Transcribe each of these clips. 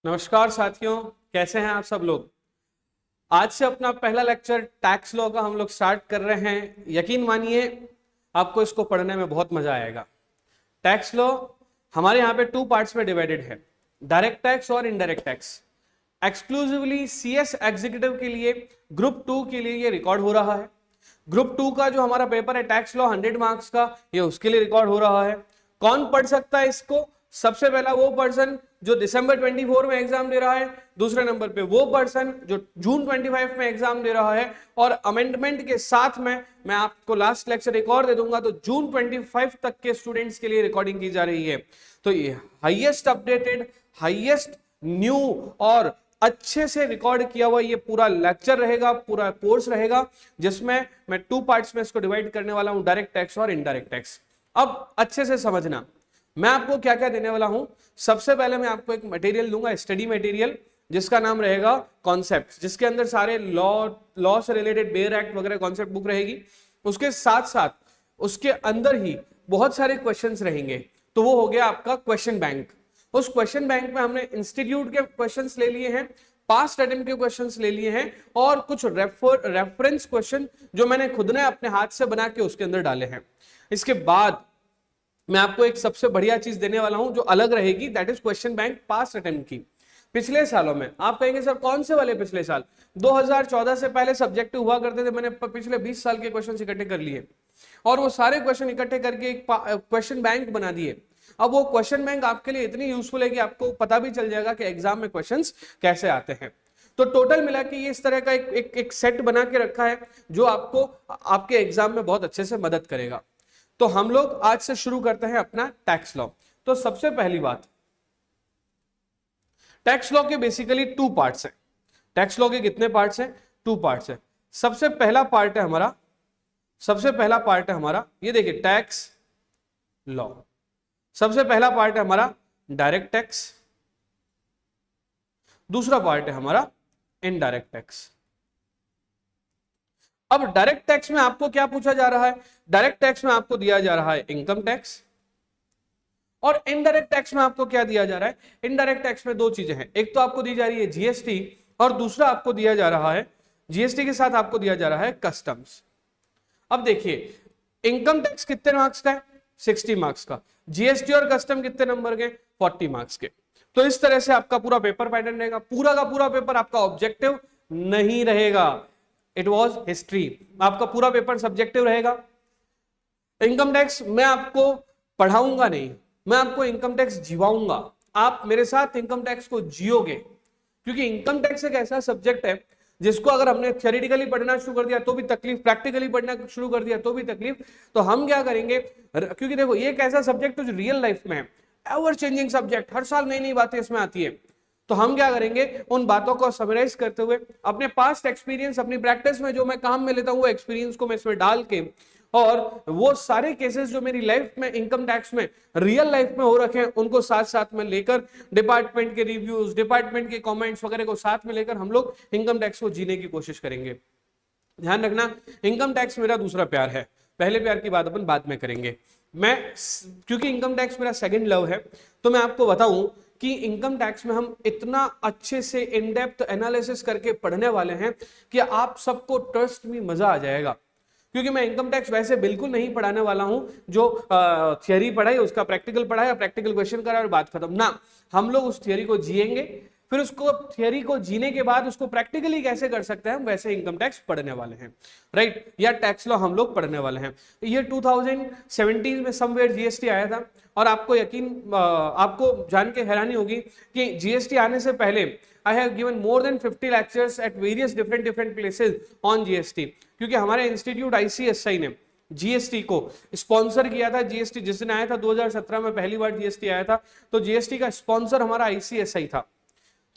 नमस्कार साथियों, कैसे हैं आप सब लोग। आज से अपना पहला लेक्चर टैक्स लॉ का हम लोग स्टार्ट कर रहे हैं। यकीन मानिए आपको इसको पढ़ने में बहुत मजा आएगा। टैक्स लॉ हमारे यहाँ पे टू पार्ट्स में डिवाइडेड है, डायरेक्ट टैक्स और indirect tax. Exclusively CS executive के लिए ग्रुप 2 के लिए ये रिकॉर्ड हो रहा है। ग्रुप 2 का जो हमारा पेपर है टैक्स लॉ 100 मार्क्स का, ये उसके लिए रिकॉर्ड हो रहा है। कौन पढ़ सकता है इसको? सबसे पहला वो पर्सन जो दिसंबर 24 में एग्जाम दे रहा है, दूसरे नंबर पे वो पर्सन जो जून 25 में एग्जाम दे रहा है, और अमेंडमेंट के साथ में मैं आपको लास्ट लेक्चर एक और दे दूंगा, तो जून 25 तक के स्टूडेंट्स के लिए रिकॉर्डिंग की जा रही है। तो ये हाईएस्ट अपडेटेड, हाईएस्ट न्यू और अच्छे से रिकॉर्ड किया हुआ ये पूरा लेक्चर रहेगा, पूरा कोर्स रहेगा, जिसमें मैं टू पार्ट्स में इसको डिवाइड करने वाला हूं, डायरेक्ट टैक्स और इनडायरेक्ट टैक्स। अब अच्छे से समझना मैं आपको क्या क्या देने वाला हूं। सबसे पहले मैं आपको एक मटेरियल दूंगा, स्टडी मटेरियल, जिसका नाम रहेगा कॉन्सेप्ट्स, जिसके अंदर सारे लॉ से रिलेटेड बेयर एक्ट वगैरह कॉन्सेप्ट बुक रहेगी। उसके साथ साथ उसके अंदर ही बहुत सारे क्वेश्चंस रहेंगे, तो वो हो गया आपका क्वेश्चन बैंक। उस क्वेश्चन बैंक में हमने इंस्टीट्यूट के क्वेश्चंस ले लिए हैं, पास्ट अटेम्प्ट के क्वेश्चंस ले लिए हैं, और कुछ रेफरेंस क्वेश्चन जो मैंने खुद ने अपने हाथ से बना के उसके अंदर डाले हैं। इसके बाद मैं आपको एक सबसे बढ़िया चीज देने वाला हूं जो अलग रहेगी, that is question bank past attempt की। पिछले सालों में आप कहेंगे सर कौन से वाले पिछले साल? 2014 से पहले सब्जेक्ट हुआ करते थे, मैंने पिछले 20 साल के क्वेश्चन इकट्ठे कर लिए और वो सारे क्वेश्चन इकट्ठे करके एक क्वेश्चन बैंक बना दिए। अब वो क्वेश्चन बैंक आपके लिए इतनी यूजफुल है कि आपको पता भी चल जाएगा कि एग्जाम में क्वेश्चंस कैसे आते हैं। तो टोटल मिला के ये इस तरह का एक सेट बना के रखा है जो आपको आपके एग्जाम में बहुत अच्छे से मदद करेगा। तो हम लोग आज से शुरू करते हैं अपना टैक्स लॉ। तो सबसे पहली बात, टैक्स लॉ के बेसिकली टू पार्ट्स हैं। टैक्स लॉ के कितने पार्ट्स हैं? टू पार्ट्स हैं। सबसे पहला पार्ट है हमारा, ये देखिए टैक्स लॉ। सबसे पहला पार्ट है हमारा डायरेक्ट टैक्स, दूसरा पार्ट है हमारा इनडायरेक्ट टैक्स। अब डायरेक्ट टैक्स में आपको क्या पूछा जा रहा है? डायरेक्ट टैक्स में आपको दिया जा रहा है इनकम टैक्स, और इनडायरेक्ट टैक्स में आपको क्या दिया जा रहा है? इनडायरेक्ट टैक्स में दो चीजें हैं, एक तो आपको दी जा रही है जीएसटी, और दूसरा आपको दिया जा रहा है, जीएसटी के साथ आपको दिया जा रहा है कस्टम्स। अब देखिए इनकम टैक्स कितने मार्क्स का है? 60 मार्क्स का। जीएसटी और कस्टम कितने नंबर के? 40 मार्क्स के। तो इस तरह से आपका पूरा पेपर पैटर्न रहेगा। पूरा का पूरा पेपर आपका ऑब्जेक्टिव नहीं रहेगा, इट वॉज हिस्ट्री। आपका पूरा पेपर सब्जेक्टिव रहेगा। इनकम टैक्स मैं आपको पढ़ाऊंगा नहीं, मैं आपको इनकम टैक्स जीवाऊंगा। आप मेरे साथ इनकम टैक्स को जियोगे, क्योंकि इनकम टैक्स एक ऐसा सब्जेक्ट है जिसको अगर हमने थियोरेटिकली पढ़ना शुरू कर दिया तो भी तकलीफ, प्रैक्टिकली पढ़ना शुरू कर दिया तो भी तकलीफ। तो हम क्या करेंगे, क्योंकि देखो ये एक ऐसा सब्जेक्ट है जो रियल लाइफ में है, एवर चेंजिंग सब्जेक्ट, हर साल नई नई बातें इसमें आती है। तो हम क्या करेंगे, उन बातों को समराइज करते हुए अपने पास्ट एक्सपीरियंस, अपनी प्रैक्टिस में जो मैं काम में लेता हूं वो एक्सपीरियंस को मैं इसमें डाल के, और वो सारे केसेस जो मेरी लाइफ में इनकम टैक्स में रियल लाइफ में हो रखे हैं उनको साथ साथ में लेकर, डिपार्टमेंट के रिव्यूज, डिपार्टमेंट के कमेंट्स वगैरह को साथ में लेकर हम लोग इनकम टैक्स को जीने की कोशिश करेंगे। ध्यान रखना, इनकम टैक्स मेरा दूसरा प्यार है, पहले प्यार की बात अपन बाद में करेंगे। मैं क्योंकि इनकम टैक्स मेरा सेकंड लव है, तो मैं आपको बताऊं कि इनकम टैक्स में हम इतना अच्छे से इन डेप्थ एनालिसिस करके पढ़ने वाले हैं कि आप सबको ट्रस्ट में मजा आ जाएगा। क्योंकि मैं इनकम टैक्स वैसे बिल्कुल नहीं पढ़ाने वाला हूं जो थियरी पढ़ाई उसका प्रैक्टिकल पढ़ाया, प्रैक्टिकल क्वेश्चन करा और बात खत्म ना। हम लोग उस थियरी को जिएंगे, फिर उसको थियरी को जीने के बाद उसको प्रैक्टिकली कैसे कर सकते हैं, हम वैसे इनकम टैक्स पढ़ने वाले हैं, राइट। या टैक्स लॉ हम लोग पढ़ने वाले हैं। ये 2017 में समवेयर जीएसटी आया था, और आपको आपको जान के हैरानी होगी कि जीएसटी आने से पहले I have given more than 50 lectures at various different places on GST, क्योंकि हमारे इंस्टीट्यूट ICSI ने जीएसटी को स्पॉन्सर किया था। जीएसटी जिस दिन आया था 2017 में पहली बार जीएसटी आया था, तो जीएसटी का स्पॉन्सर हमारा ICSI था।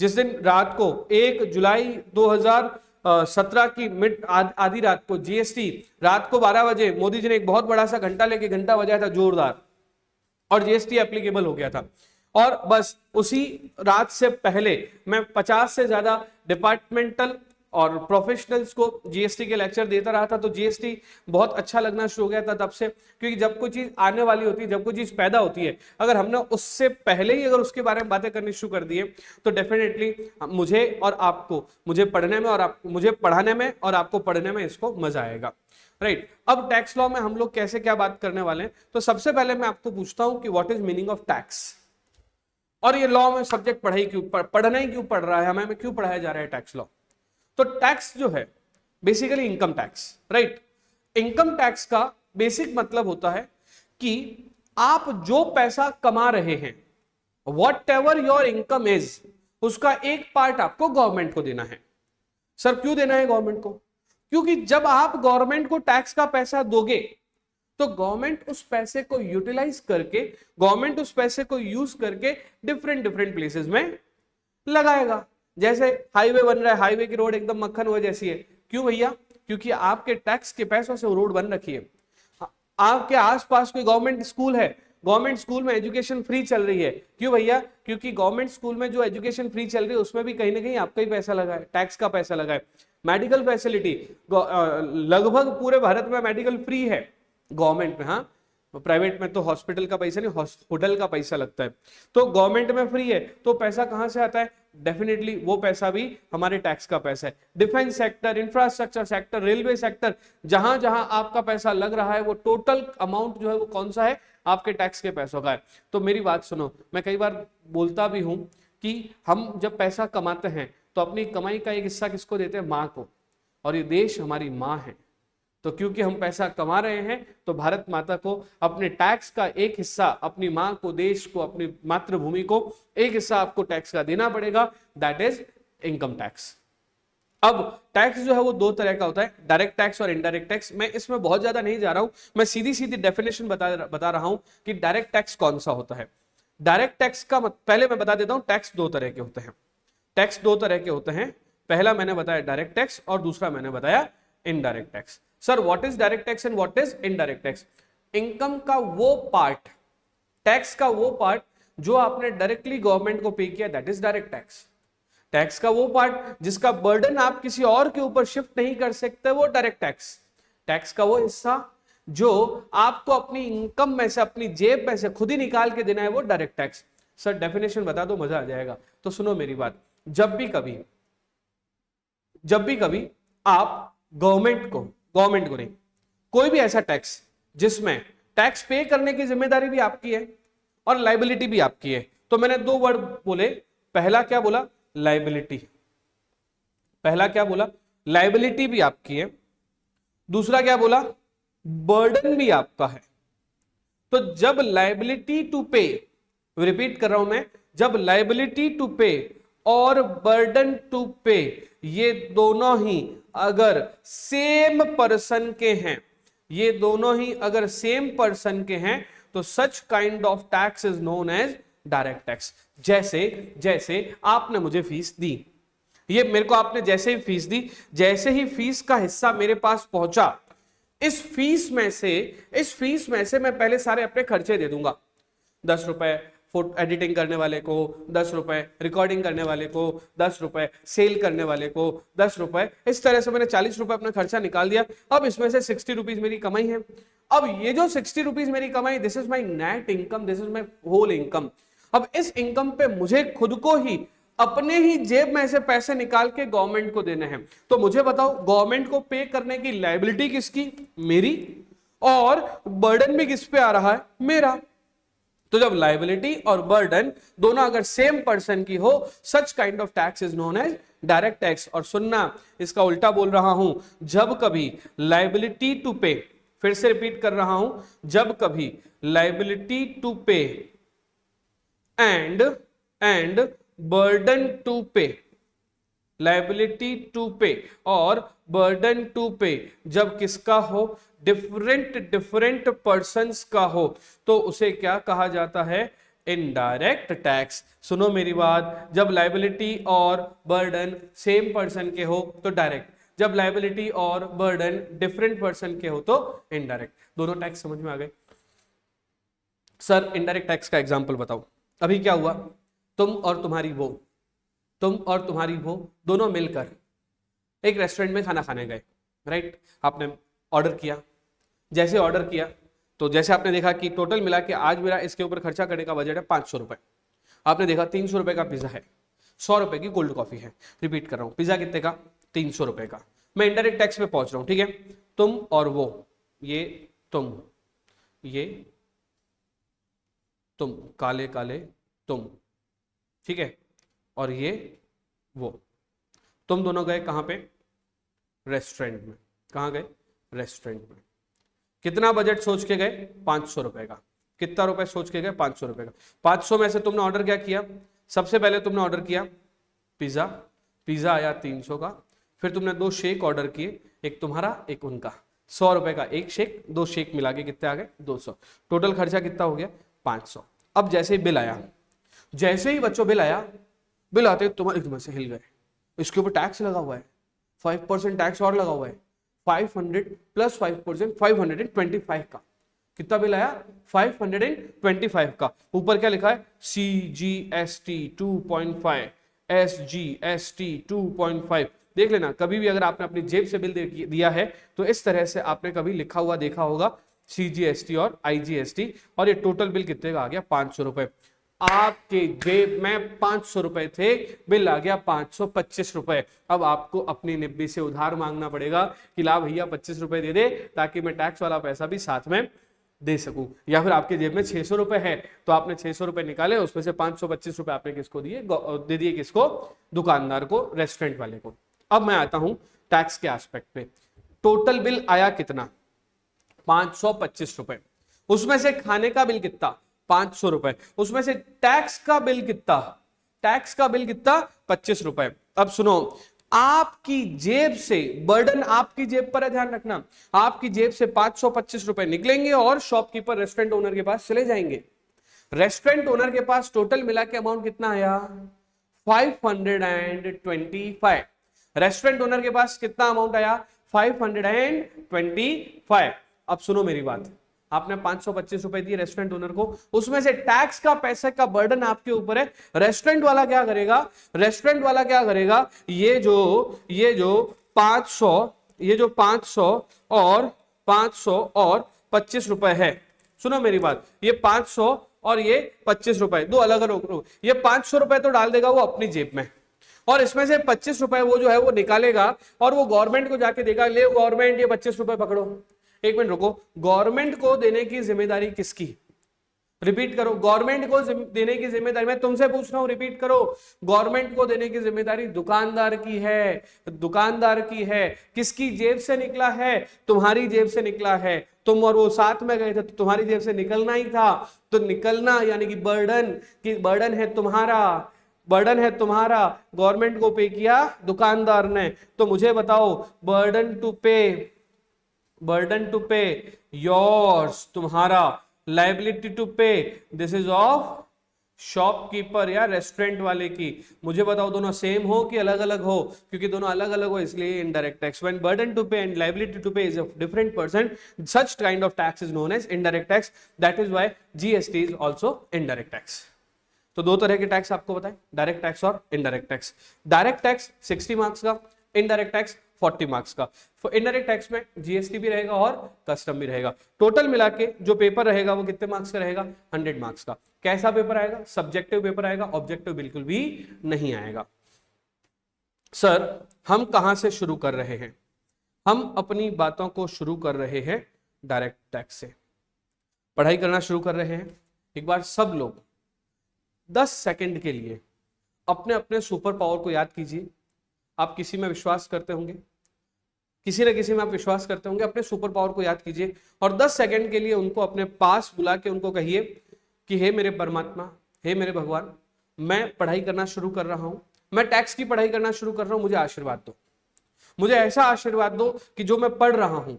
जिस दिन रात को 1 जुलाई 2017 की मिड आधी रात को जीएसटी रात को 12 बजे मोदी जी ने एक बहुत बड़ा सा घंटा लेके घंटा बजाया था जोरदार, और जीएसटी एप्लीकेबल हो गया था। और बस उसी रात से पहले मैं 50 से ज्यादा डिपार्टमेंटल और प्रोफेशनल्स को जीएसटी के लेक्चर देता रहा था, तो जीएसटी बहुत अच्छा लगना शुरू हो गया था तब से, क्योंकि जब कोई चीज आने वाली होती है, जब कोई चीज पैदा होती है, अगर हमने उससे पहले ही अगर उसके बारे में बातें करनी शुरू कर दिए तो डेफिनेटली मुझे और आपको, मुझे पढ़ने में और आपको, मुझे पढ़ाने में और आपको पढ़ने में इसको मजा आएगा, राइट। अब टैक्स लॉ में हम लोग कैसे क्या बात करने वाले हैं, तो सबसे पहले मैं आपको पूछता हूं कि what is meaning of tax, और ये लॉ में सब्जेक्ट पढ़ना ही क्यों पढ़ रहा है, हमें क्यों पढ़ाया जा रहा है टैक्स लॉ। तो टैक्स जो है basically income tax, right. Income tax का बेसिक मतलब होता है कि आप जो पैसा कमा रहे हैं, what ever your income is, उसका एक पार्ट आपको गवर्नमेंट को देना है। सर क्यों देना है गवर्नमेंट को? क्योंकि जब आप गवर्नमेंट को टैक्स का पैसा दोगे तो गवर्नमेंट उस पैसे को यूटिलाइज करके, गवर्नमेंट उस पैसे को यूज करके डिफरेंट प्लेसेस में लगाएगा। जैसे हाईवे बन रहा है, हाईवे की रोड एकदम मक्खन हुए जैसी है, क्यों भैया? क्योंकि आपके टैक्स के पैसों से वो रोड बन रखी है। आपके आसपास कोई गवर्नमेंट स्कूल है, गवर्नमेंट स्कूल में एजुकेशन फ्री चल रही है, क्यों भैया? क्योंकि गवर्नमेंट स्कूल में जो एजुकेशन फ्री चल रही है उसमें भी कहीं ना कहीं आपका ही पैसा लगा है, टैक्स का पैसा लगा है। मेडिकल फैसिलिटी लगभग पूरे भारत में मेडिकल फ्री है, गवर्नमेंट में, हाँ, प्राइवेट में तो हॉस्पिटल का पैसा नहीं, होटल का पैसा लगता है, तो गवर्नमेंट में फ्री है, तो पैसा कहां से आता है? डेफिनेटली वो पैसा भी हमारे टैक्स का पैसा है। Defence sector, infrastructure sector, railway sector, जहां जहां आपका पैसा लग रहा है वो टोटल अमाउंट जो है वो कौन सा है? आपके टैक्स के पैसों का है। तो मेरी बात सुनो, मैं कई बार बोलता भी हूं कि हम जब पैसा कमाते हैं तो अपनी कमाई का एक हिस्सा किसको देते हैं? माँ को, और ये देश हमारी माँ है, तो क्योंकि हम पैसा कमा रहे हैं तो भारत माता को अपने टैक्स का एक हिस्सा, अपनी माँ को, देश को, अपनी मातृभूमि को एक हिस्सा आपको टैक्स का देना पड़ेगा, दैट इज इनकम टैक्स। अब टैक्स जो है वो दो तरह का होता है, डायरेक्ट टैक्स और इनडायरेक्ट टैक्स। मैं इसमें बहुत ज्यादा नहीं जा रहा हूं, मैं सीधी सीधी डेफिनेशन बता रहा हूं कि डायरेक्ट टैक्स कौन सा होता है। डायरेक्ट टैक्स का पहले मैं बता देता हूं, टैक्स दो तरह के होते हैं। टैक्स दो तरह के होते हैं, पहला मैंने बताया डायरेक्ट टैक्स और दूसरा मैंने बताया indirect tax. Sir what is direct tax and what is indirect tax? Income का वो पार्ट, टैक्स का वो पार्ट जो आपने डायरेक्टली गवर्नमेंट को पे किया, that is direct tax. Tax का वो पार्ट जिसका बर्डन आप किसी और के ऊपर शिफ्ट नहीं कर सकते, वो डायरेक्ट टैक्स। टैक्स का वो हिस्सा जो आपको अपनी इनकम में से, अपनी जेब में से खुद ही निकाल के देना है, वो डायरेक्ट टैक्स। सर डेफिनेशन बता दो, मजा आ जाएगा। तो सुनो मेरी बात, जब भी कभी आप गवर्नमेंट को नहीं, कोई भी ऐसा टैक्स जिसमें टैक्स पे करने की जिम्मेदारी भी आपकी है और लाइबिलिटी भी आपकी है, तो मैंने दो वर्ड बोले, पहला क्या बोला? लाइबिलिटी। पहला क्या बोला? लाइबिलिटी भी आपकी है, दूसरा क्या बोला? बर्डन भी आपका है। तो जब लाइबिलिटी टू पे, रिपीट कर रहा हूं मैं, जब लाइबिलिटी टू पे और बर्डन टू पे ये दोनों ही अगर सेम पर्सन के हैं, ये दोनों ही अगर सेम पर्सन के हैं, तो such kind of tax is known as direct tax. जैसे आपने मुझे फीस दी, ये मेरे को आपने जैसे ही फीस दी, जैसे ही फीस का हिस्सा मेरे पास पहुंचा, इस फीस में से मैं पहले सारे अपने खर्चे दे दूंगा। 10 रुपए फोटो एडिटिंग करने वाले को, 10 रुपए रिकॉर्डिंग करने वाले को, 10 रुपए सेल करने वाले को, 10 रुपए, इस तरह से मैंने 40 रुपए अपना खर्चा निकाल दिया। अब इसमें से 60 रुपीज मेरी कमाई है। अब ये जो 60 रुपीज मेरी कमाई, this is my net income, this is my whole income. अब इस इनकम पे मुझे खुद को ही अपने ही जेब में से पैसे निकाल के गवर्नमेंट को देने हैं। तो मुझे बताओ, गवर्नमेंट को पे करने की लायबिलिटी किसकी? मेरी, और बर्डन भी किस पे आ रहा है? मेरा। तो जब लायबिलिटी और बर्डन दोनों अगर सेम पर्सन की हो, such kind of tax is known as direct tax. और सुनना, इसका उल्टा बोल रहा हूं, जब कभी लायबिलिटी टू पे, फिर से रिपीट कर रहा हूं, जब कभी liability to pay and burden to पे, लायबिलिटी टू पे और बर्डन टू पे जब किसका हो? डिफरेंट पर्संस का हो, तो उसे क्या कहा जाता है? Indirect tax. सुनो मेरी बात, जब लायबिलिटी और बर्डन सेम पर्सन के हो तो डायरेक्ट, जब लायबिलिटी और बर्डन डिफरेंट पर्सन के हो तो इनडायरेक्ट। दोनों टैक्स समझ में आ गए? सर इनडायरेक्ट टैक्स का एग्जांपल बताओ। अभी क्या हुआ? तुम और तुम्हारी वो दोनों मिलकर एक रेस्टोरेंट में खाना खाने गए, राइट, आपने ऑर्डर किया, जैसे ऑर्डर किया तो जैसे आपने देखा कि टोटल मिला के आज मेरा इसके ऊपर खर्चा करने का बजट है 500 रुपए, आपने देखा 300 रुपए का पिज्जा है, 100 रुपए की कोल्ड कॉफी है, रिपीट कर रहा हूं, पिज्जा कितने का, 300 रुपए का, मैं इनडायरेक्ट टैक्स में पहुंच रहा हूं, ठीक है, तुम और वो, ये तुम, ये तुम, काले काले तुम, ठीक है, और ये वो, तुम दोनों गए कहां पे, रेस्टोरेंट में, कहां गए, रेस्टोरेंट में, कितना बजट सोच के गए, 500 रुपए का, कितना रुपए सोच के गए, 500 रुपए का, 500 में से तुमने ऑर्डर क्या किया, सबसे पहले तुमने ऑर्डर किया पिज्जा, पिज्जा आया 300 का, फिर तुमने 2 शेक ऑर्डर किए, एक तुम्हारा एक उनका, 100 रुपए का एक शेक, 2 शेक मिला के कितने आ गए, 200, टोटल खर्चा कितना हो गया, 500। अब जैसे ही बिल आया, जैसे ही बच्चों बिल आया, बिल आते तुम्हारे एकदम से हिल गए, इसके ऊपर टैक्स लगा हुआ है, 5% टैक्स और लगा हुआ है, 500 प्लस 5%, 525 का, कितना बिल आया, 525 का, ऊपर क्या लिखा है, CGST 2.5, SGST 2.5, देख लेना कभी भी अगर आपने अपनी जेब से बिल दिया है तो इस तरह से आपने कभी लिखा हुआ देखा होगा CGST और IGST, और ये टोटल बिल कितने का आ गया, 500 रुपए, आपके जेब में 500 रुपए थे, बिल आ गया 525 रुपए। अब आपको अपनी निब्बी से उधार मांगना पड़ेगा कि ला भैया 25 रुपए दे दे ताकि मैं टैक्स वाला पैसा भी साथ में दे सकूं, या फिर आपके जेब में 600 रुपए है तो आपने 600 रुपए निकाले, उसमें से 525 रुपए आपने किसको दिए, दे दिए किसको, दुकानदार को, रेस्टोरेंट वाले को। अब मैं आता हूं टैक्स के एस्पेक्ट पे, टोटल बिल आया कितना, 525 रुपए, उसमें से खाने का बिल कितना, 500 रुपए, उसमें से टैक्स का बिल कितना, टैक्स का बिल कितना, 25 रुपए। अब सुनो, आपकी जेब से बर्डन आपकी जेब पर है, ध्यान रखना, आपकी जेब से 525 रुपए निकलेंगे और शॉपकीपर रेस्टोरेंट ओनर के पास चले जाएंगे। रेस्टोरेंट ओनर के पास टोटल मिला के अमाउंट कितना आया, 525। रेस्टोरेंट ओनर के पास कितना अमाउंट आया, 525। अब सुनो मेरी बात, आपने 525 रुपए दिए रेस्टोरेंट ओनर को, उसमें से टैक्स का पैसे का बर्डन आपके ऊपर है। रेस्टोरेंट वाला क्या करेगा, रेस्टोरेंट वाला क्या करेगा, ये जो 500 और 25 रुपए है, सुनो मेरी बात, ये 500 और ये 25 रुपए दो अलग अलग, ये 500 रुपए तो डाल देगा वो अपनी जेब में, और इसमें से 25 रुपए वो जो है वो निकालेगा और वो गवर्नमेंट को जाके देगा, ले गवर्नमेंट ये 25 रुपए पकड़ो। एक मिनट रुको, गवर्नमेंट को देने की जिम्मेदारी किसकी, रिपीट करो, गवर्नमेंट को देने की जिम्मेदारी, मैं तुमसे पूछ रहा हूं, रिपीट करो, गवर्नमेंट को देने की जिम्मेदारी दुकानदार की है, दुकानदार की है। किसकी जेब से निकला है, तुम्हारी जेब से निकला है, तुम और वो साथ में गए थे तो तुम्हारी जेब से निकलना ही था, तो निकलना यानी कि बर्डन है तुम्हारा, बर्डन है तुम्हारा, गवर्नमेंट को पे किया दुकानदार ने। तो मुझे बताओ, बर्डन टू पे योर्स, तुम्हारा, लाइबिलिटी टू पे दिस इज ऑफ शॉपकीपर या रेस्टोरेंट वाले की। मुझे बताओ दोनों सेम हो कि अलग अलग हो, क्योंकि दोनों अलग अलग हो इसलिए indirect tax. When burden to pay and liability to pay is of different person, such kind of tax is known as indirect tax, that is why GST is also indirect tax. तो दो तरह के tax आपको बताएं, direct tax और indirect tax. Direct tax 60 marks का, indirect tax 40 marks का। Indirect tax में जीएसटी भी रहेगा और कस्टम भी रहेगा। टोटल मिला के जो पेपर रहेगा वो कितने मार्क्स का रहेगा, 100 मार्क्स का। कैसा पेपर आएगा, सब्जेक्टिव पेपर आएगा, ऑब्जेक्टिव बिल्कुल भी नहीं आएगा। सर हम कहां से शुरू कर रहे हैं, हम अपनी बातों को शुरू कर रहे हैं डायरेक्ट टैक्स से, पढ़ाई करना शुरू कर रहे हैं। एक बार सब लोग 10 सेकंड के लिए अपने अपने सुपर पावर को याद कीजिए। आप किसी में विश्वास करते होंगे, किसी न किसी में आप विश्वास करते होंगे, अपने सुपर पावर को याद कीजिए और 10 सेकंड के लिए उनको अपने पास बुला के उनको कहिए कि हे मेरे परमात्मा, हे मेरे भगवान, मैं पढ़ाई करना शुरू कर रहा हूं, मैं टैक्स की पढ़ाई करना शुरू कर रहा हूं, मुझे आशीर्वाद दो, मुझे ऐसा आशीर्वाद दो कि जो मैं पढ़ रहा हूं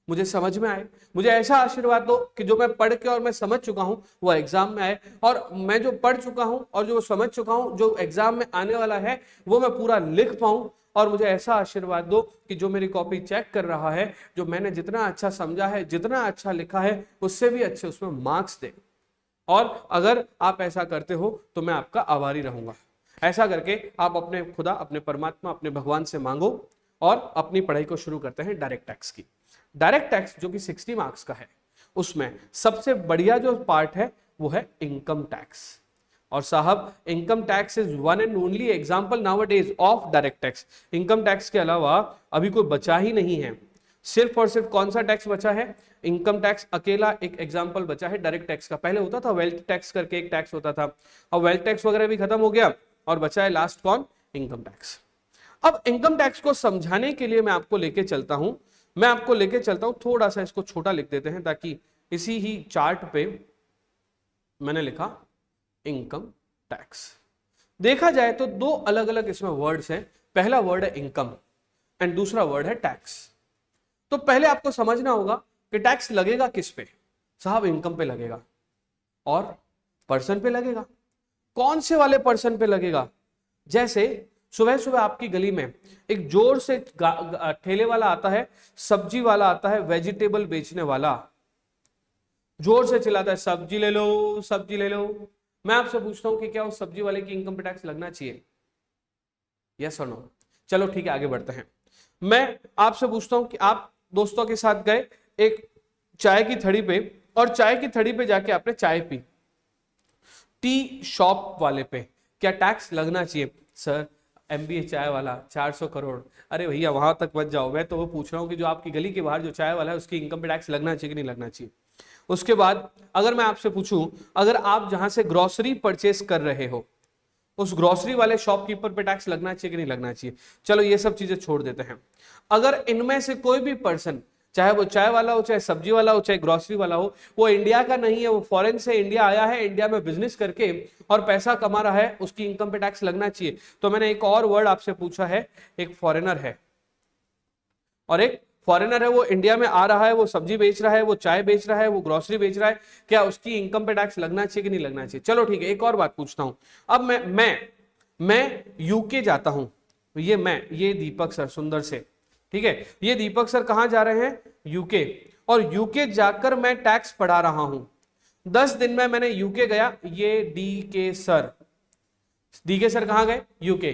मुझे समझ में आए, मुझे ऐसा आशीर्वाद दो कि जो मैं पढ़ के और मैं समझ चुका हूं वो एग्जाम में आए, और मैं जो पढ़ चुका हूं और जो समझ चुका हूं जो एग्जाम में आने वाला है वो मैं पूरा लिख पाऊं। और मुझे ऐसा आशीर्वाद दो कि जो मेरी कॉपी चेक कर रहा है, जो मैंने जितना अच्छा समझा है, जितना अच्छा लिखा है, उससे भी अच्छे उसमें मार्क्स दे। और अगर आप ऐसा करते हो तो मैं आपका आभारी रहूंगा। ऐसा करके आप अपने खुदा, अपने परमात्मा, अपने भगवान से मांगो और अपनी पढ़ाई को शुरू करते हैं डायरेक्ट टैक्स की। डायरेक्ट टैक्स जो कि 60 मार्क्स का है, उसमें सबसे बढ़िया जो पार्ट है वो है इनकम टैक्स। और साहब income tax is one and only example nowadays of direct tax. Income tax के अलावा अभी कोई बचा ही नहीं है। सिर्फ और सिर्फ कौन सा टैक्स बचा है? इनकम टैक्स अकेला एक एग्जांपल बचा है डायरेक्ट टैक्स का। पहले होता था वेल्थ टैक्स करके एक टैक्स होता था, अब वेल्थ टैक्स वगैरह भी खत्म हो गया और बचा है लास्ट कौन? Income tax. अब इनकम टैक्स को समझाने के लिए मैं आपको लेके चलता हूं, थोड़ा सा इसको छोटा लिख देते हैं ताकि इसी ही चार्ट पे मैंने लिखा इनकम टैक्स। देखा जाए तो दो अलग अलग इसमें वर्ड्स हैं। पहला वर्ड है इनकम एंड दूसरा वर्ड है टैक्स। तो पहले आपको समझना होगा कि टैक्स लगेगा किस पे? साहब इनकम पे लगेगा और पर्सन पे लगेगा। कौन से वाले पर्सन पे लगेगा? जैसे सुबह सुबह आपकी गली में एक जोर से ठेले वाला आता है, सब्जी वाला आता है, वेजिटेबल बेचने वाला जोर से चिल्लाता है सब्जी ले लो, सब्जी ले लो। मैं आपसे पूछता हूं कि क्या उस सब्जी वाले की इनकम पे टैक्स लगना चाहिए? यस और नो? चलो ठीक है, आगे बढ़ते हैं। मैं आपसे पूछता हूं कि आप दोस्तों के साथ गए एक चाय की थड़ी पे और चाय की थड़ी पे जाके आपने चाय पी, टी शॉप वाले पे क्या टैक्स लगना चाहिए? सर एमबीए चाय वाला 400 करोड़। अरे भैया वहां तक मत जाओ, मैं तो वो पूछ रहा हूं कि जो आपकी गली के बाहर जो चाय वाला है उसकी इनकम पे टैक्स लगना चाहिए कि नहीं लगना चाहिए। उसके बाद अगर मैं आपसे पूछूं, अगर आप जहां से ग्रोसरी परचेस कर रहे हो उस ग्रोसरी वाले शॉपकीपर पे टैक्स लगना चाहिए कि नहीं लगना चाहिए? चलो ये सब चीजें छोड़ देते हैं। अगर इनमें से कोई भी पर्सन, चाहे वो चाय वाला हो, चाहे सब्जी वाला हो, चाहे ग्रोसरी वाला हो, वो इंडिया का नहीं है, वो फॉरेन से इंडिया आया है, इंडिया में बिजनेस करके और पैसा कमा रहा है, उसकी इनकम पे टैक्स लगना चाहिए। तो मैंने एक और वर्ड आपसे पूछा है, एक फॉरेनर है और एक फॉरेनर है, वो इंडिया में आ रहा है, वो सब्जी बेच रहा है, वो चाय बेच रहा है, वो ग्रोसरी बेच रहा है, क्या उसकी इनकम पे टैक्स लगना चाहिए कि नहीं लगना चाहिए? चलो ठीक है, एक और बात पूछता हूं। अब मैं यूके जाता हूं, ये दीपक सर सुंदर से, ठीक है, ये दीपक सर कहां जा रहे हैं? यूके। और यूके जाकर मैं टैक्स पढ़ा रहा हूं। 10 दिन में मैंने यूके गया, ये डीके सर कहां गए? यूके।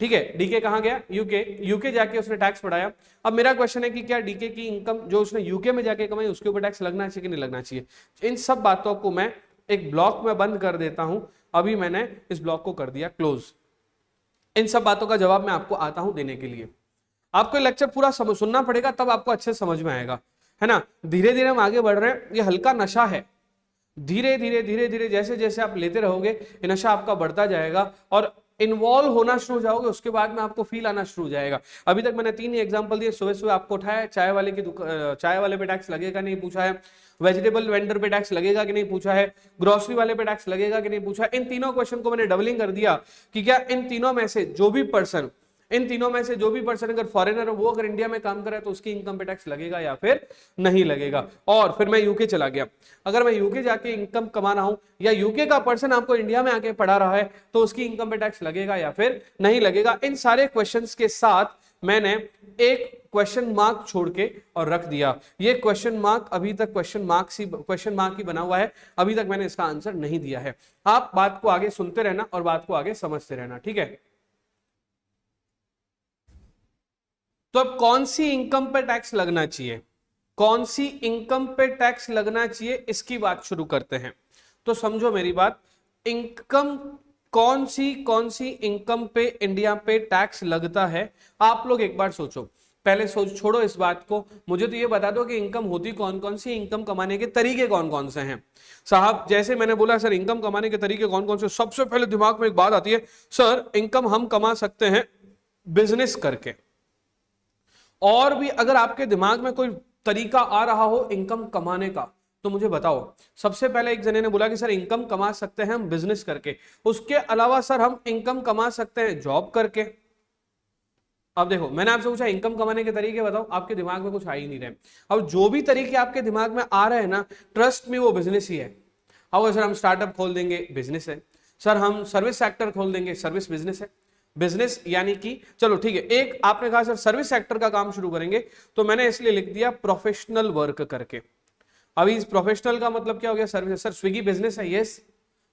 ठीक है, डीके कहां गया? यूके जाके उसने टैक्स पढ़ाया। अब मेरा क्वेश्चन है कि क्या डीके की इनकम जो उसने यूके में जाके कमाई उसके ऊपर टैक्स लगना चाहिए कि नहीं लगना चाहिए? इन सब बातों को मैं एक ब्लॉक में बंद कर देता हूं। अभी मैंने इस ब्लॉक को कर दिया क्लोज। इन सब बातों का जवाब मैं आपको आता हूं देने के लिए। आपको लेक्चर पूरा सुनना पड़ेगा, तब आपको अच्छे समझ में आएगा, है ना। धीरे धीरे हम आगे बढ़ रहे हैं, ये हल्का नशा है। धीरे धीरे जैसे जैसे आप लेते रहोगे ये नशा आपका बढ़ता जाएगा और इन्वॉल्व होना शुरू हो जाओगे, उसके बाद में आपको फील आना शुरू हो जाएगा। अभी तक मैंने 3 ही एग्जांपल दिए। सुबह सुबह आपको उठाया, चाय वाले पे टैक्स लगेगा नहीं पूछा है, वेजिटेबल वेंडर पे टैक्स लगेगा कि नहीं पूछा है, ग्रोसरी वाले पे टैक्स लगेगा कि नहीं पूछा। इन तीनों क्वेश्चन को मैंने डबलिंग कर दिया कि क्या इन तीनों में से जो भी पर्सन अगर फॉरेनर है, वो अगर इंडिया में काम कर रहा है तो उसकी इनकम पे टैक्स लगेगा या फिर नहीं लगेगा। और फिर मैं यूके चला गया। अगर मैं यूके जाके इनकम कमा रहा हूं या यूके का पर्सन आपको इंडिया में आके पढ़ा रहा है तो उसकी इनकम पे टैक्स लगेगा या फिर नहीं लगेगा। इन सारे क्वेश्चंस के साथ मैंने एक क्वेश्चन मार्क छोड़ के और रख दिया। ये क्वेश्चन मार्क अभी तक क्वेश्चन मार्क ही बना हुआ है, अभी तक मैंने इसका आंसर नहीं दिया है। आप बात को आगे सुनते रहना और बात को आगे समझते रहना, ठीक है। तो अब कौन सी इनकम पे टैक्स लगना चाहिए, कौन सी इनकम पे टैक्स लगना चाहिए, इसकी बात शुरू करते हैं। तो समझो मेरी बात, इनकम कौन सी इनकम पे इंडिया पे टैक्स लगता है, आप लोग एक बार सोचो। पहले छोड़ो इस बात को, मुझे तो ये बता दो कि इनकम होती कौन कौन सी, इनकम कमाने के तरीके कौन कौन से हैं। साहब जैसे मैंने बोला सर इनकम कमाने के तरीके कौन कौन से, सबसे पहले दिमाग में एक बात आती है, सर इनकम हम कमा सकते हैं बिजनेस करके। और भी अगर आपके दिमाग में कोई तरीका आ रहा हो इनकम कमाने का तो मुझे बताओ। सबसे पहले एक जने ने बोला कि सर इनकम कमा सकते हैं हम बिजनेस करके, उसके अलावा सर हम इनकम कमा सकते हैं जॉब करके। अब देखो मैंने आपसे पूछा इनकम कमाने के तरीके बताओ, आपके दिमाग में कुछ आ ही नहीं रहे। अब जो भी तरीके आपके दिमाग में आ रहे हैं ना, ट्रस्ट में वो बिजनेस ही है। अब सर हम स्टार्टअप खोल देंगे, बिजनेस है। सर हम सर्विस सेक्टर खोल देंगे, सर्विस बिजनेस है। बिजनेस यानी कि चलो ठीक है, एक आपने कहा सर सर्विस सेक्टर का काम शुरू करेंगे, तो मैंने इसलिए लिख दिया प्रोफेशनल वर्क करके। अभी इस प्रोफेशनल का मतलब क्या हो गया? सर्विस। सर स्विगी बिजनेस है, यस।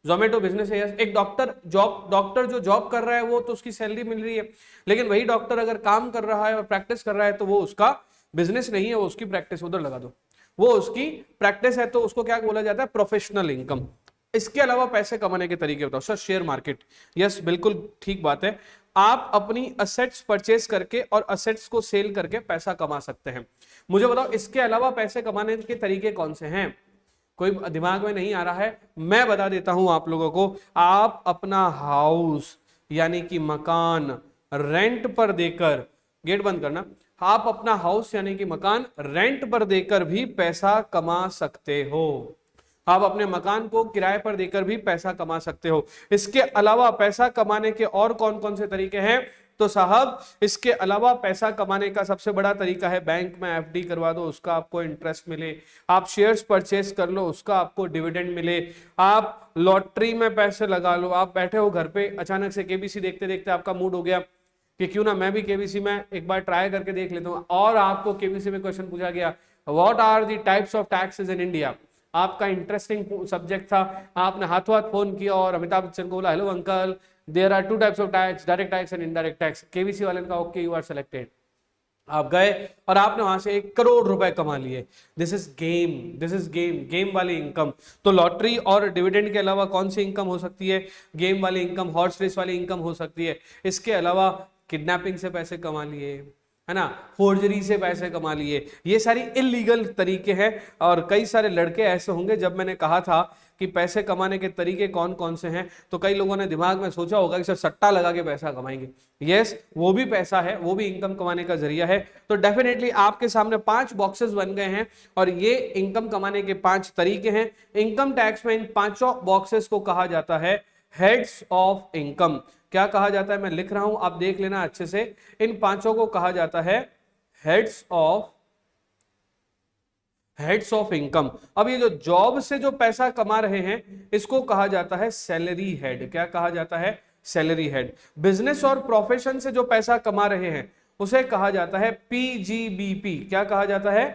जोमेटो बिजनेस है यस। एक डॉक्टर जो जॉब कर रहा है वो तो उसकी सैलरी मिल रही है, लेकिन वही डॉक्टर अगर काम कर रहा है और प्रैक्टिस कर रहा है तो वो उसका बिजनेस नहीं है, वो उसकी प्रैक्टिस, उधर लगा दो, वो उसकी प्रैक्टिस है, तो उसको क्या बोला जाता है, प्रोफेशनल इनकम। इसके अलावा पैसे कमाने के तरीके बताओ सर। शेयर मार्केट, यस बिल्कुल ठीक बात है, आप अपनी असेट्स परचेज करके और असेट्स को सेल करके पैसा कमा सकते हैं। मुझे बताओ इसके अलावा पैसे कमाने के तरीके कौन से हैं, कोई दिमाग में नहीं आ रहा है, मैं बता देता हूं आप लोगों को। आप अपना हाउस यानी कि मकान रेंट पर देकर, गेट बंद करना, आप अपना हाउस यानी कि मकान रेंट पर देकर भी पैसा कमा सकते हो। आप अपने मकान को किराए पर देकर भी पैसा कमा सकते हो। इसके अलावा पैसा कमाने के और कौन कौन से तरीके हैं, तो साहब इसके अलावा पैसा कमाने का सबसे बड़ा तरीका है बैंक में एफडी करवा दो, उसका आपको इंटरेस्ट मिले। आप शेयर्स परचेस कर लो, उसका आपको डिविडेंड मिले। आप लॉटरी में पैसे लगा लो, आप बैठे हो घर पे, अचानक से केबीसी देखते देखते आपका मूड हो गया कि क्यों ना मैं भी केबीसी में एक बार ट्राई करके देख लेता हूं, और आपको केबीसी में क्वेश्चन पूछा गया what are the types of taxes in India, आपका इंटरेस्टिंग सब्जेक्ट था, आपने हाथों हाथ फोन किया और अमिताभ बच्चन को बोला hello uncle there are 2 types of tax, direct tax and indirect tax. KBC वाले ने कहा ओके यू आर सिलेक्टेड। आप गए और आपने वहां से 1 करोड़ रुपए कमा लिए। This is game, this is game, game वाली इनकम। तो लॉटरी और डिविडेंड के अलावा कौन सी इनकम हो सकती है, गेम वाली इनकम, हॉर्स रेस वाली इनकम हो सकती है। इसके अलावा किडनैपिंग से पैसे कमा लिए, है ना, फोर्जरी से पैसे कमा लिए, ये सारी इलीगल तरीके हैं। और कई सारे लड़के ऐसे होंगे, जब मैंने कहा था कि पैसे कमाने के तरीके कौन कौन से हैं, तो कई लोगों ने दिमाग में सोचा होगा कि सर सट्टा लगा के पैसा कमाएंगे। यस, वो भी पैसा है, वो भी इनकम कमाने का जरिया है। तो डेफिनेटली आपके सामने 5 बॉक्सेस बन गए हैं और ये इनकम कमाने के 5 तरीके हैं। इनकम टैक्स में इन 5 बॉक्सेस को कहा जाता है हेड्स ऑफ इनकम। क्या कहा जाता है, मैं लिख रहा हूं, आप देख लेना अच्छे से। इन 5 को कहा जाता है हेड्स ऑफ इनकम। अब ये जो जॉब से जो पैसा कमा रहे हैं इसको कहा जाता है सैलरी हेड। क्या कहा जाता है, सैलरी हेड। बिजनेस और प्रोफेशन से जो पैसा कमा रहे हैं उसे कहा जाता है पीजीबीपी। क्या कहा जाता है,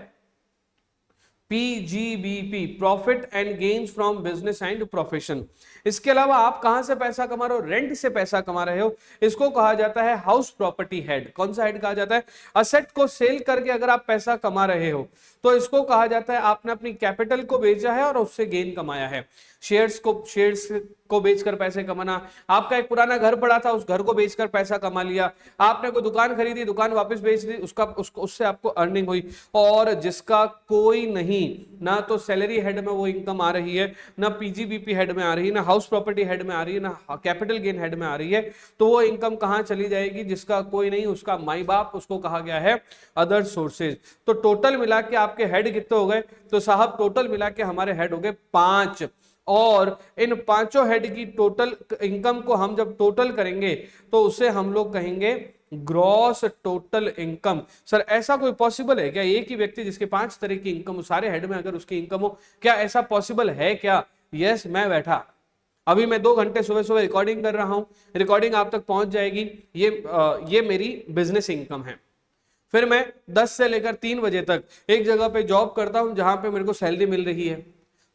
PGBP, profit and gains from business and profession. इसके अलावा आप कहां से पैसा कमा रहे हो, रेंट से पैसा कमा रहे हो, इसको कहा जाता है हाउस प्रॉपर्टी हेड। कौन सा हेड कहा जाता है, असेट को सेल करके अगर आप पैसा कमा रहे हो तो इसको कहा जाता है आपने अपनी कैपिटल को बेचा है और उससे गेन कमाया है। शेयर्स को बेचकर पैसे कमाना, आपका एक पुराना घर पड़ा था उस घर को बेचकर पैसा कमा लिया, आपने कोई दुकान खरीदी, दुकान वापस बेच दी, उससे आपको अर्निंग हुई। और जिसका कोई नहीं, ना तो सैलरी हेड में वो इनकम आ रही है, ना पीजीबीपी हेड में आ रही है, ना हाउस प्रॉपर्टी हेड में आ रही है, ना कैपिटल गेन हेड में आ रही है, तो वो इनकम कहां चली जाएगी, जिसका कोई नहीं, उसका माई बाप, उसको कहा गया है अदर सोर्सेज। तो टोटल मिला के आपके हेड कितने हो गए, तो साहब टोटल मिला के हमारे हेड हो गए 5। और इन 5 हेड की टोटल इनकम को हम जब टोटल करेंगे तो उसे हम लोग कहेंगे ग्रॉस टोटल इनकम। सर ऐसा कोई पॉसिबल है क्या, एक ही व्यक्ति जिसके 5 तरह की इनकम हो, सारे हेड में अगर उसकी इनकम हो, क्या ऐसा पॉसिबल है क्या? यस, मैं बैठा अभी मैं 2 घंटे सुबह सुबह रिकॉर्डिंग कर रहा हूं, रिकॉर्डिंग आप तक पहुंच जाएगी, ये मेरी बिजनेस इनकम है। फिर मैं 10 से लेकर 3 बजे तक एक जगह पे जॉब करता हूं जहां पे मेरे को सैलरी मिल रही है,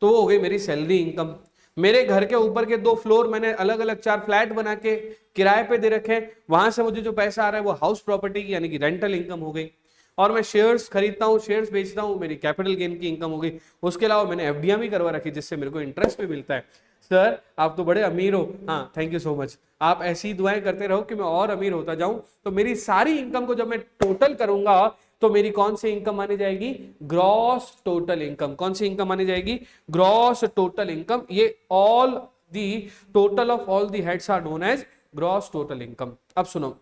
तो वो हो गई मेरी सैलरी इनकम। मेरे घर के ऊपर के 2 फ्लोर मैंने अलग अलग 4 फ्लैट बना के किराए पे दे रखे, वहां से मुझे जो पैसा आ रहा है वो हाउस प्रॉपर्टी की यानी कि रेंटल इनकम हो गई। और मैं शेयर्स खरीदता हूँ, शेयर्स बेचता हूँ, मेरी कैपिटल गेन की इनकम हो गई। उसके अलावा मैंने एफडियां भी करवा रखी जिससे मेरे को इंटरेस्ट भी मिलता है। सर आप तो बड़े अमीर हो, हाँ थैंक यू सो मच, आप ऐसी ही दुआएं करते रहो कि मैं और अमीर होता जाऊं। तो मेरी सारी इनकम को जब मैं टोटल करूंगा तो मेरी कौन सी इनकम मानी जाएगी, ग्रॉस टोटल इनकम। कौन सी इनकम मानी जाएगी, ग्रॉस टोटल इनकम। ये all the total of all the heads are known as gross total income. अब सुनो,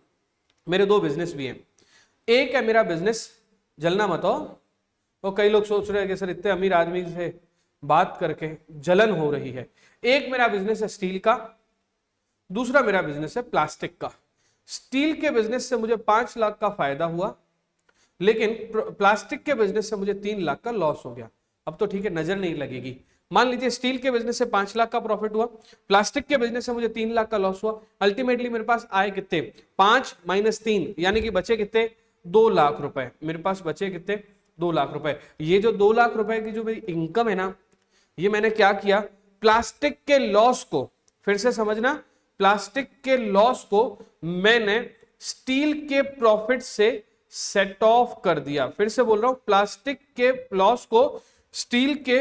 मेरे 2 बिजनेस भी हैं। एक है मेरा बिजनेस, जलना मत हो, तो कई लोग सोच रहे हैं कि सर इतने अमीर आदमी से बात करके जलन हो रही है। एक मेरा बिजनेस है स्टील का, दूसरा मेरा बिजनेस है प्लास्टिक का। स्टील के बिजनेस से मुझे 5 लाख का फायदा हुआ, लेकिन प्लास्टिक के बिजनेस से मुझे 3 लाख का लॉस हो गया। अब तो ठीक है, नजर नहीं लगेगी। मान लीजिए स्टील के बिजनेस से 5 लाख का प्रॉफिट हुआ, प्लास्टिक के बिजनेस से मुझे 3 लाख का लॉस हुआ। अल्टीमेटली मेरे पास आए कितने, 5 - 3 यानी कि बचे कितने, 2 लाख रुपए। मेरे पास बचे कितने, 2 लाख रुपए। ये जो 2 लाख रुपए की जो मेरी इनकम है ना, ये मैंने क्या किया, प्लास्टिक के लॉस को, फिर से समझना, प्लास्टिक के लॉस को मैंने स्टील के प्रॉफिट से सेट ऑफ कर दिया। फिर से बोल रहा हूं, प्लास्टिक के लॉस को स्टील के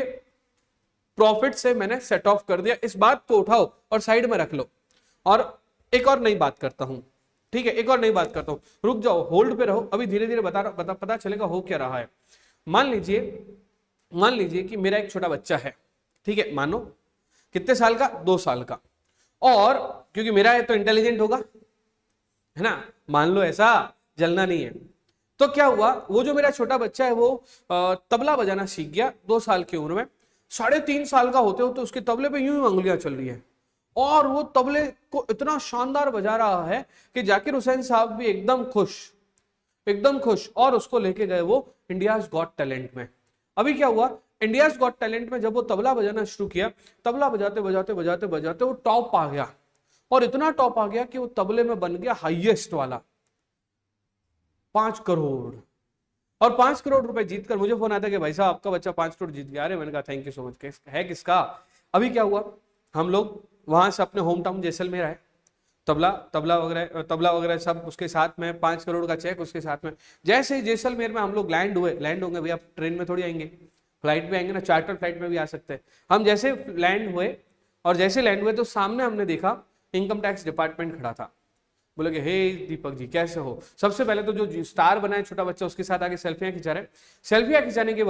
प्रॉफिट से मैंने सेट ऑफ कर दिया। इस बात को उठाओ और साइड में रख लो, और एक और नई बात करता हूं, ठीक है, एक और नई बात करता हूं, रुक जाओ, होल्ड पे रहो, अभी धीरे धीरे पता चलेगा हो क्या रहा है। मान लीजिए कि मेरा एक छोटा बच्चा है, ठीक है, मानो कितने साल का, 2 साल का, और क्योंकि मेरा है तो इंटेलिजेंट होगा, है ना, मान लो ऐसा, जलना नहीं है। तो क्या हुआ, वो जो मेरा छोटा बच्चा है वो तबला बजाना सीख गया 2 साल की उम्र में। 3.5 साल का होते होते उसके तबले पे यूं ही उंगलियां चल रही है, और वो तबले को इतना शानदार बजा रहा है कि जाकिर हुसैन साहब भी एकदम खुश, और उसको लेके गए वो इंडियाज गॉट टैलेंट में। अभी क्या हुआ, इंडियाज गॉट टैलेंट में जब वो तबला बजाना शुरू किया, तबला बजाते बजाते वो टॉप आ गया, और इतना टॉप आ गया कि वो तबले में बन गया हाईएस्ट वाला 5 करोड़। और 5 करोड़ रुपए जीतकर मुझे फोन आता है कि भाई साहब आपका बच्चा 5 करोड़ जीत गया। अरे मैंने कहा थैंक यू सो मच। है किसका? अभी क्या हुआ, हम लोग वहां से अपने होम टाउन जैसलमेर आए, तबला वगैरह सब उसके साथ में, 5 करोड़ का चेक उसके साथ में। जैसे ही जैसलमेर में हम लोग लैंड होंगे भैया, ट्रेन में थोड़ी आएंगे, फ्लाइट में आएंगे ना, चार्टर फ्लाइट में भी आ सकते हैं। हम जैसे लैंड हुए तो सामने हमने देखा इनकम टैक्स डिपार्टमेंट खड़ा था। बोले कि हे दीपक जी कैसे हो। सबसे पहले तो जो स्टार बना है छोटा बच्चा, उसके साथ आके सेल्फियां खिंचा रहे। सेल्फी खिंचाने के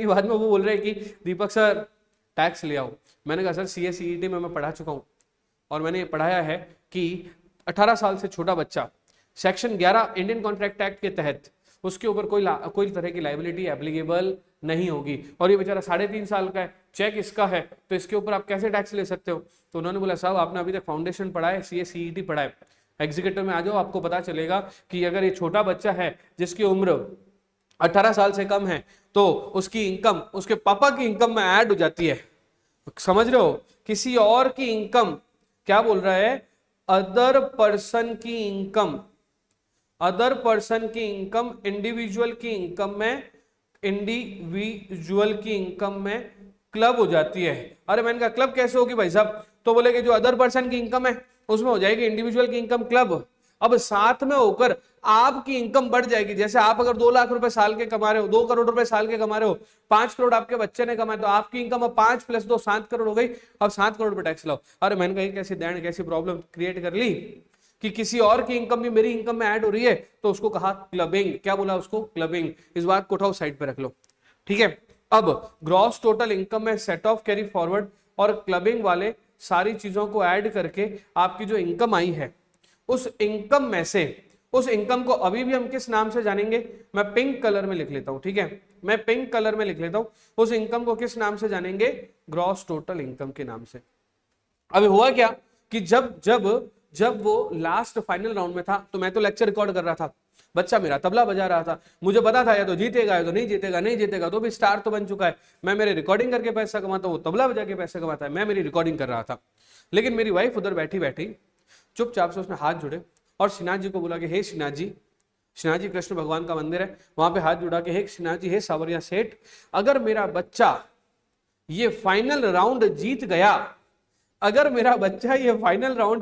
बाद में वो बोल रहे कि दीपक सर टैक्स ले आओ। मैंने कहा सर CA-CET में मैं पढ़ा चुका हूँ, और मैंने पढ़ाया है कि 18 साल से छोटा बच्चा सेक्शन 11 इंडियन कॉन्ट्रैक्ट एक्ट के तहत उसके ऊपर कोई तरह की लाइबिलिटी एप्लीकेबल नहीं होगी। और ये बेचारा 3.5 साल का है, चेक इसका है, तो इसके ऊपर आप कैसे टैक्स ले सकते हो। तो उन्होंने बोला साहब आपने अभी तक फाउंडेशन पढ़ा है, CA-CET पढ़ा है, एग्जीक्यूटिव में आ जाओ, आपको पता चलेगा कि अगर ये छोटा बच्चा है जिसकी उम्र 18 साल से कम है, तो उसकी इनकम उसके पापा की इनकम में ऐड हो जाती है। समझ रहे हो, किसी और की इनकम, क्या बोल रहा है, अदर पर्सन की इनकम इंडिविजुअल की इनकम में क्लब हो जाती है। अरे मैंने कहा क्लब कैसे होगी भाई साहब? तो बोले कि जो अदर पर्सन की इनकम है उसमें हो जाएगी इंडिविजुअल की इनकम क्लब। अब साथ में होकर आपकी इनकम बढ़ जाएगी। जैसे आप अगर 2 लाख रुपए साल के कमा रहे हो, 2 करोड़ रुपए साल के कमा रहे हो, 5 करोड़ आपके बच्चे ने कमाए, तो आपकी इनकम अब 5 + 2 7 करोड़ हो गई। अब 7 करोड़ रुपए टैक्स लाओ। अरे मैंने कहा कैसी प्रॉब्लम क्रिएट कर ली कि किसी और की इनकम भी मेरी इनकम में ऐड हो रही है, तो उसको कहा क्लबिंग। क्या बोला उसको? क्लबिंग। इस बात को उठाओ साइड पे रख लो, ठीक है। अब ग्रॉस टोटल इनकम में सेट ऑफ कैरी फॉरवर्ड और क्लबिंग वाले सारी चीजों को ऐड करके आपकी जो इनकम आई है, उस इनकम को अभी भी हम किस नाम से जानेंगे? मैं पिंक कलर में लिख लेता हूं, ठीक है, मैं पिंक कलर में लिख लेता हूं। उस इनकम को किस नाम से जानेंगे? ग्रॉस टोटल इनकम के नाम से। अभी हुआ क्या कि जब वो लास्ट फाइनल राउंड में था, तो मैं तो लेक्चर रिकॉर्ड कर रहा था, बच्चा मेरा तबला बजा रहा था। मुझे पता था या तो जीतेगा या तो नहीं जीतेगा तो भी स्टार तो बन चुका है। मैं मेरे रिकॉर्डिंग करके पैसा कमाता हूं, वो तबला बजा के पैसा कमाता है, मैं मेरी रिकॉर्डिंग कर रहा था। लेकिन मेरी वाइफ उधर बैठी चुपचाप से उसने हाथ जोड़े और श्रीनाथ जी को बोला कि हे श्रीनाथ जी कृष्ण भगवान का मंदिर है, वहां पे हाथ जुड़ा के हे श्रीनाथ जी, हे सावरिया सेठ, अगर मेरा बच्चा ये फाइनल राउंड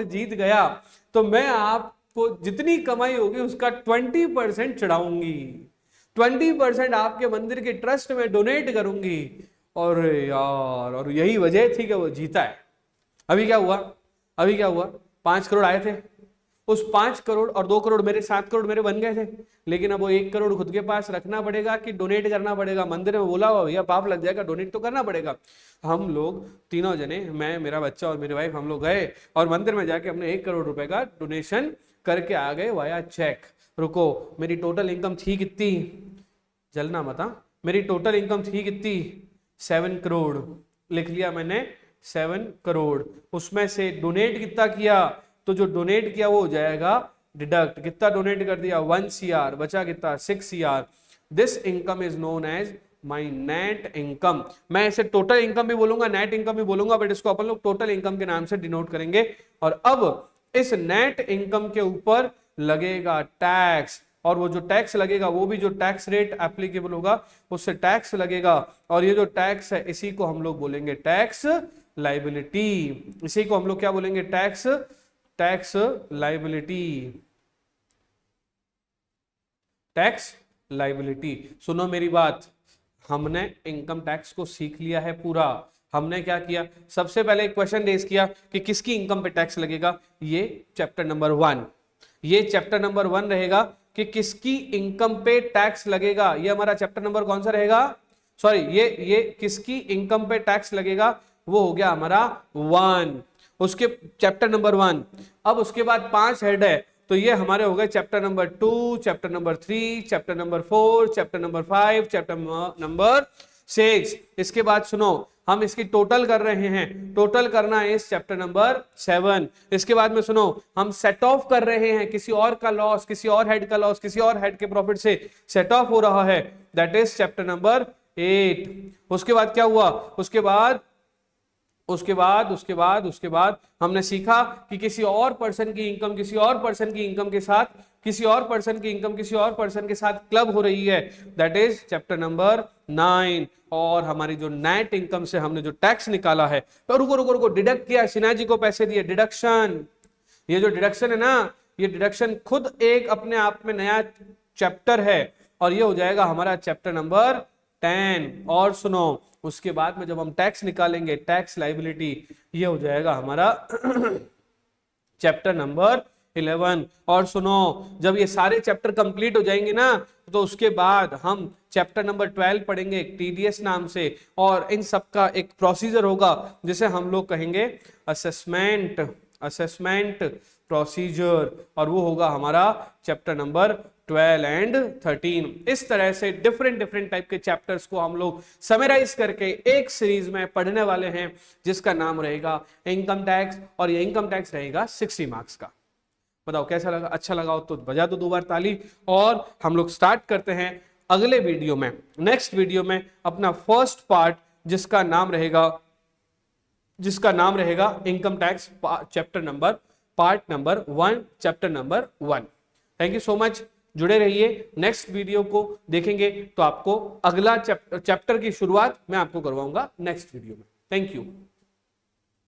जीत गया, तो मैं आपको जितनी कमाई होगी उसका 20% चढ़ाऊंगी, 20% आपके मंदिर के ट्रस्ट में डोनेट करूंगी। और यार, और यही वजह थी कि वो जीता है। अभी क्या हुआ 5 करोड़ आए थे, उस 5 करोड़ और 2 करोड़ मेरे, 7 करोड़ मेरे बन गए थे। लेकिन अब वो 1 करोड़ खुद के पास रखना पड़ेगा कि डोनेट करना पड़ेगा? मंदिर में बोला हुआ भैया पाप लग जाएगा, डोनेट तो करना पड़ेगा। हम लोग तीनों जने, मैं, मेरा बच्चा और मेरी वाइफ, हम लोग गए और मंदिर में जाके अपने 1 करोड़ रुपए का डोनेशन करके आ गए वाया चेक। रुको, मेरी टोटल इनकम थी कितनी? जलना मत, मेरी टोटल इनकम थी कितनी? 7 करोड़। लिख लिया मैंने 7 करोड़। उसमें से डोनेट कितना किया? तो जो डोनेट किया वो हो जाएगा डिडक्ट। कितना डोनेट कर दिया? 1 CR। बचा कितना? 6 CR। This income is known as my net income. मैं इसे टोटल इनकम भी बोलूंगा, नेट इनकम भी बोलूंगा, बट इसको अपन लोग टोटल इनकम के नाम से डिनोट करेंगे। और अब इस नेट इनकम के ऊपर लगेगा टैक्स, और वो जो टैक्स लगेगा वो भी जो टैक्स रेट एप्लीकेबल होगा उससे टैक्स लगेगा, और ये जो टैक्स है इसी को हम लोग बोलेंगे टैक्स लाइबिलिटी। इसी को हम लोग क्या बोलेंगे? Tax liability, tax liability. सुनो मेरी बात, हमने इनकम टैक्स को सीख लिया है पूरा। हमने क्या किया, सबसे पहले एक क्वेश्चन रेज किया कि किसकी इनकम पे टैक्स लगेगा, ये चैप्टर नंबर 1, ये चैप्टर नंबर 1 रहेगा कि किसकी इनकम पे टैक्स लगेगा। ये हमारा चैप्टर नंबर कौन सा रहेगा? सॉरी, ये किसकी इनकम पे टैक्स लगेगा, वो हो गया हमारा 1, उसके चैप्टर नंबर 1। अब उसके बाद 5 हेड है, तो ये हमारे हो गए chapter number 2, chapter number 3, chapter number 4, chapter number 5, chapter number 6। इसके बाद सुनो, हम इसकी टोटल कर रहे हैं, टोटल करना है इस चैप्टर नंबर 7। इसके बाद में सुनो, हम सेट ऑफ कर रहे हैं किसी और का लॉस, किसी और हेड का लॉस, किसी और हेड के प्रॉफिट से सेट ऑफ हो रहा है, दैट इज चैप्टर नंबर 8। उसके बाद क्या हुआ, उसके बाद हमने सीखा कि किसी और पर्सन की इनकम किसी और पर्सन की इनकम के साथ, किसी और पर्सन की इनकम किसी और पर्सन के साथ क्लब हो रही है, दैट इज चैप्टर नंबर 9। और हमारी जो नेट इनकम से हमने जो टैक्स निकाला है, तो रुको डिडक्ट किया, सिन्हा जी को पैसे दिए, डिडक्शन। ये जो डिडक्शन है ना, ये डिडक्शन खुद एक अपने आप में नया चैप्टर है, और ये हो जाएगा हमारा चैप्टर नंबर 10। और सुनो, उसके बाद में जब हम टैक्स निकालेंगे, टैक्स लाइबिलिटी, ये हो जाएगा हमारा चैप्टर नंबर 11। और सुनो, जब ये सारे चैप्टर कंप्लीट हो जाएंगे ना, तो उसके बाद हम चैप्टर नंबर 12 पढ़ेंगे टीडीएस नाम से, और इन सब का एक प्रोसीजर होगा जिसे हम लोग कहेंगे असेसमेंट प्रोसीजर, और वो होगा हमारा चैप्टर नंबर 12 एंड 13। इस तरह से डिफरेंट टाइप के चैप्टर्स को हम लोग समराइज करके एक सीरीज में पढ़ने वाले हैं, जिसका नाम रहेगा इनकम टैक्स, और ये इनकम टैक्स रहेगा 60 मार्क्स का। बताओ कैसा लगा? अच्छा लगा हो तो बजा दो 2 बार ताली। और हम लोग स्टार्ट करते हैं अगले वीडियो में, नेक्स्ट वीडियो में अपना फर्स्ट पार्ट, जिसका नाम रहेगा income tax chapter number part number 1, chapter number 1। Thank you so much, जुड़े रहिए। नेक्स्ट वीडियो को देखेंगे तो आपको अगला चैप्टर की शुरुआत मैं आपको करवाऊंगा नेक्स्ट वीडियो में। Thank you.